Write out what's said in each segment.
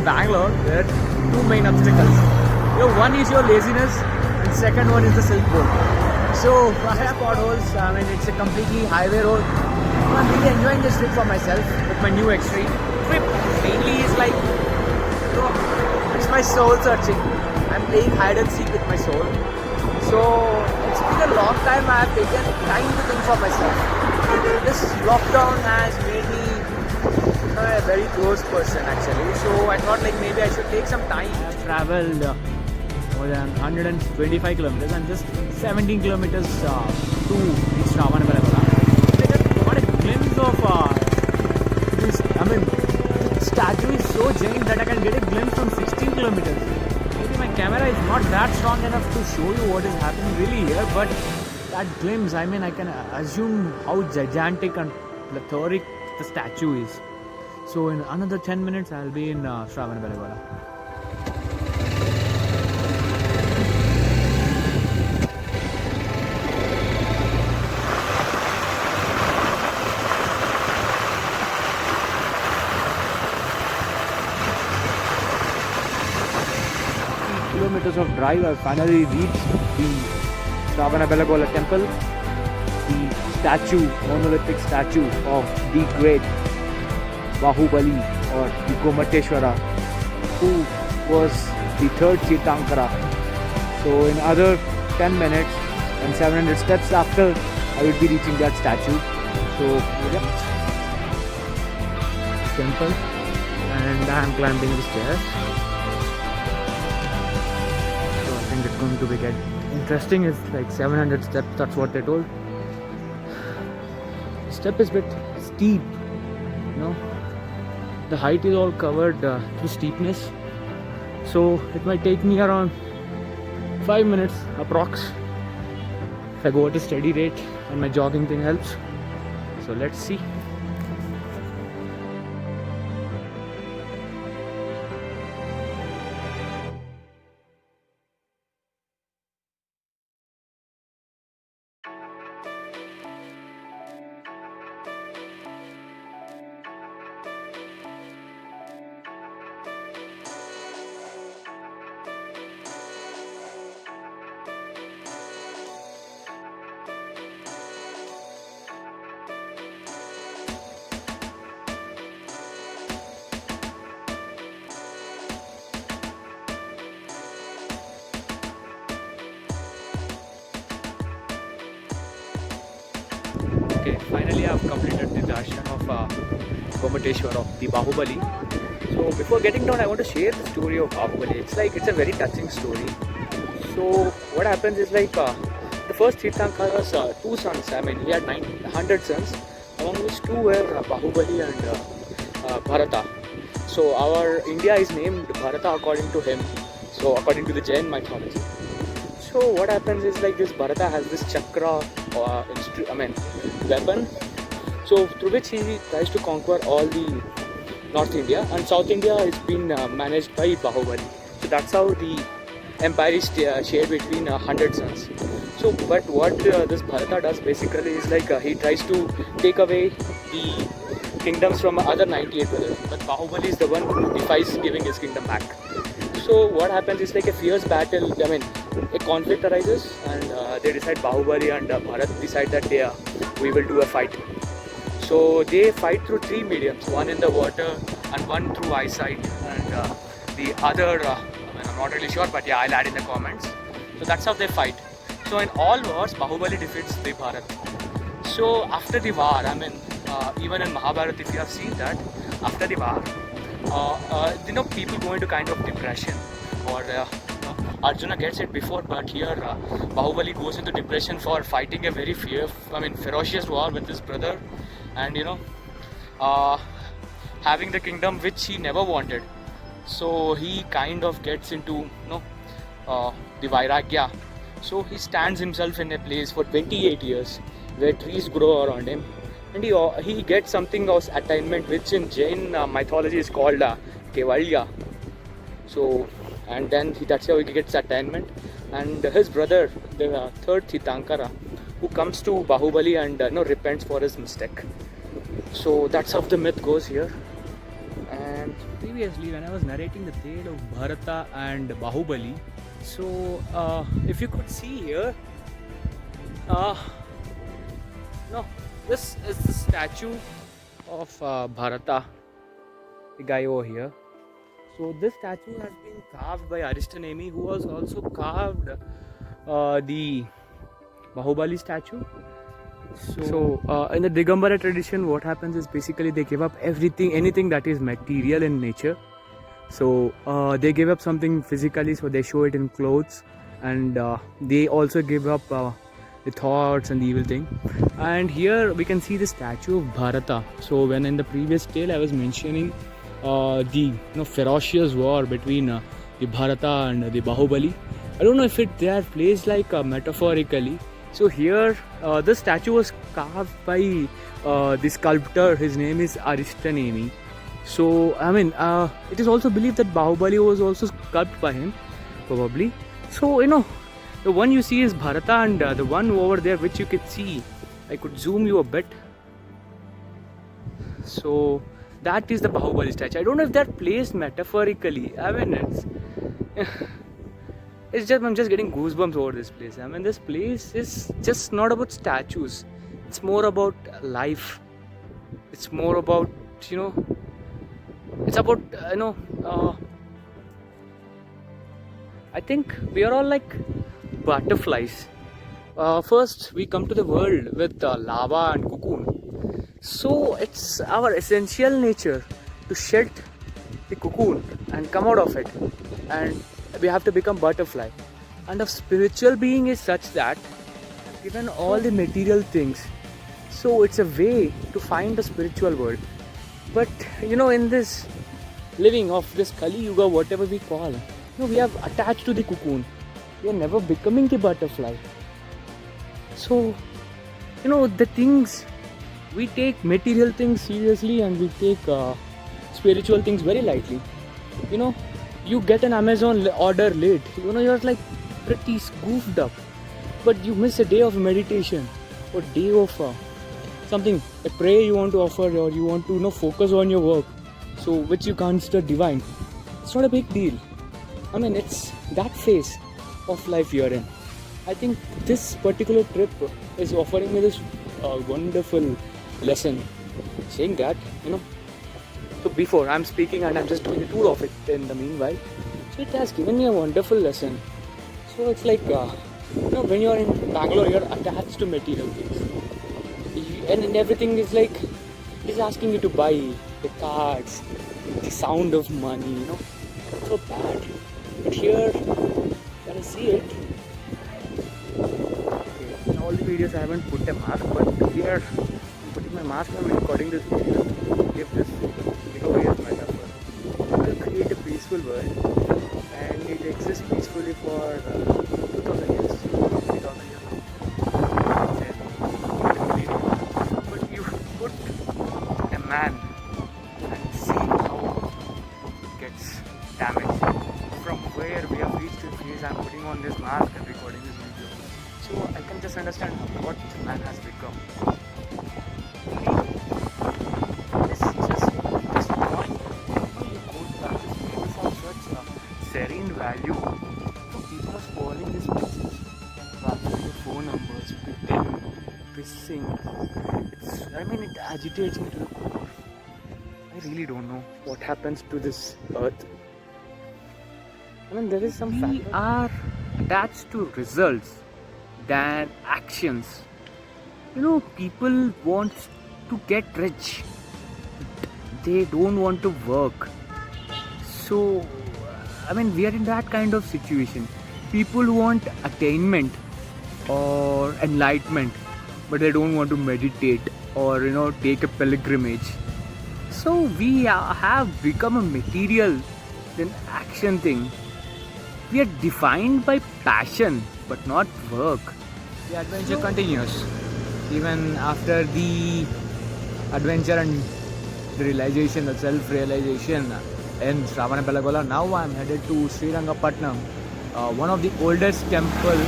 Bangalore, there are two main obstacles. One is your laziness, and second one is the Silk Road. So I have potholes. I mean, it's a completely highway road. I'm really enjoying this trip for myself with my new Extreme. Trip mainly is like, it's my soul searching. I'm playing hide and seek with my soul. So it's been a long time I have taken time to think for myself. This lockdown has made me a very close person actually. So I thought like maybe I should take some time. I have traveled more than 125 kilometers and just 17 kilometers to reach Shravanabelagola. I just got a glimpse of this. I mean, the statue is so giant that I can get a glimpse from 16 kilometers. Maybe my camera is not that strong enough to show you what is happening really here, but that glimpse, I mean, I can assume how gigantic and plethoric the statue is. So in another 10 minutes, I'll be in Shravanabelagola. Kilometers of drive, I finally reached the Shravanabelagola temple, the statue, monolithic statue of the great Bahubali or the Gomateshwara, who was the third Tirthankara. So in other 10 minutes and 700 steps after, I will be reaching that statue. So yeah, temple, and I am climbing the stairs. So I think it's going to be get interesting. It's like 700 steps, that's what they told. The step is a bit steep, you know. The height is all covered through steepness, so it might take me around 5 minutes approx if I go at a steady rate and my jogging thing helps. So let's see. Okay, finally I have completed the darshan of Gomateshwar of the Bahubali. So before getting down, I want to share the story of Bahubali. It's a very touching story. So what happens is like the first Tirthankara's two sons. I mean, he had 900 sons, among which two were Bahubali and Bharata. So our India is named Bharata according to him. So according to the Jain mythology. So what happens is like this Bharata has this chakra weapon, so through which he tries to conquer all the North India, and South India is being managed by Bahubali. So that's how the empire is shared between 100 sons. So but what this Bharata does basically is like he tries to take away the kingdoms from other 98 brothers, but Bahubali is the one who defies giving his kingdom back. So what happens is like a fierce battle, I mean a conflict arises, and they decide, Bahubali and Bharat decide that we will do a fight. So they fight through three mediums, one in the water and one through eyesight, and the other, I'm not really sure, but yeah, I'll add in the comments. So that's how they fight. So in all wars, Bahubali defeats the Bharat. So after the war, I mean, even in Mahabharata, if you have seen that, after the war, people go into kind of depression, or Arjuna gets it before, but here Bahubali goes into depression for fighting a very ferocious war with his brother, and having the kingdom which he never wanted. So he kind of gets into the Vairagya. So he stands himself in a place for 28 years where trees grow around him, and he gets something of attainment, which in Jain mythology is called Kevalya. So, and then that's how he gets attainment. And his brother, the third Tirthankara, who comes to Bahubali and repents for his mistake. So that's how the myth goes here. And previously, when I was narrating the tale of Bharata and Bahubali, so if you could see here, uh, no, this is the statue of Bharata, the guy over here. So this statue has been carved by Aristonemi, who was also carved the Bahubali statue. So in the Digambara tradition, what happens is basically they give up anything that is material in nature. So they give up something physically, so they show it in clothes, and they also give up the thoughts and the evil thing. And here we can see the statue of Bharata. So when in the previous tale I was mentioning the ferocious war between the Bharata and the Bahubali, I don't know if they are placed like metaphorically. So here the statue was carved by the sculptor. His name is Aristonemi. So I mean it is also believed that Bahubali was also sculpted by him, probably. So the one you see is Bharata, and the one over there which you can see, I could zoom you a bit. So that is the Bahubali statue. I don't know if they're placed metaphorically. I mean I'm just getting goosebumps over this place. I mean, this place is just not about statues. It's more about life. It's more about, it's about, I think we are all like butterflies. First, we come to the world with lava and cocoon. So it's our essential nature to shed the cocoon and come out of it. And we have to become butterfly. And a spiritual being is such that given all the material things, so it's a way to find the spiritual world. But in this living of this Kali Yuga, whatever we call, we have attached to the cocoon. We are never becoming the butterfly. So the things, we take material things seriously and we take spiritual things very lightly. You get an Amazon order late, you're like pretty goofed up, but you miss a day of meditation or day of something, a prayer you want to offer, or you want to focus on your work, so which you consider divine. It's not a big deal. I mean, it's that phase of life you're in. I think this particular trip is offering me this wonderful lesson, saying that so before I'm speaking and I'm just doing a tour of it in the meanwhile, so it has given me a wonderful lesson. So it's like when you're in Bangalore, you're attached to material things, and everything is like it's asking you to buy the cards, the sound of money, it's so bad. But here, when I see it, in all the videos I haven't put a mask, but here I'm putting my mask and I'm recording this video to give this as metaphor. I'll create a peaceful world, and it exists peacefully for 2000 years, 3000 years. But you put a man and see how it gets damaged. From where we have reached this phase, I'm putting on this mask and recording this video, so I can just understand what man has become. Serene value. People are spoiling these places. Rapturing the phone numbers, pitting, pissing. It agitates me to the core. I really don't know what happens to this earth. There is some factor. We are attached to results than actions. People want to get rich. They don't want to work. So we are in that kind of situation. People want attainment or enlightenment, but they don't want to meditate or take a pilgrimage. So we have become a material than action thing. We are defined by passion but not work. The adventure continues even after the adventure and the realization, the self-realization in Shravanabelagola. Now I am headed to Srirangapatnam, one of the oldest temple.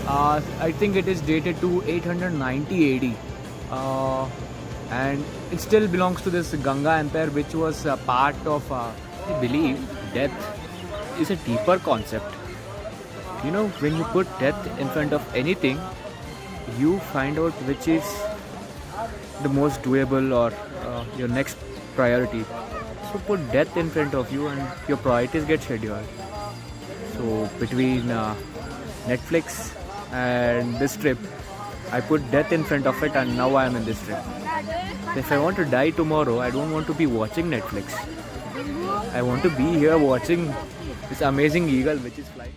I think it is dated to 890 AD. and it still belongs to this Ganga Empire, which was a part of. I believe death is a deeper concept. You know, when you put death in front of anything, you find out which is the most doable or your next priority. So put death in front of you, and your priorities get scheduled. So between Netflix and this trip, I put death in front of it, and now I am in this trip. If I want to die tomorrow, I don't want to be watching Netflix. I want to be here watching this amazing eagle which is flying.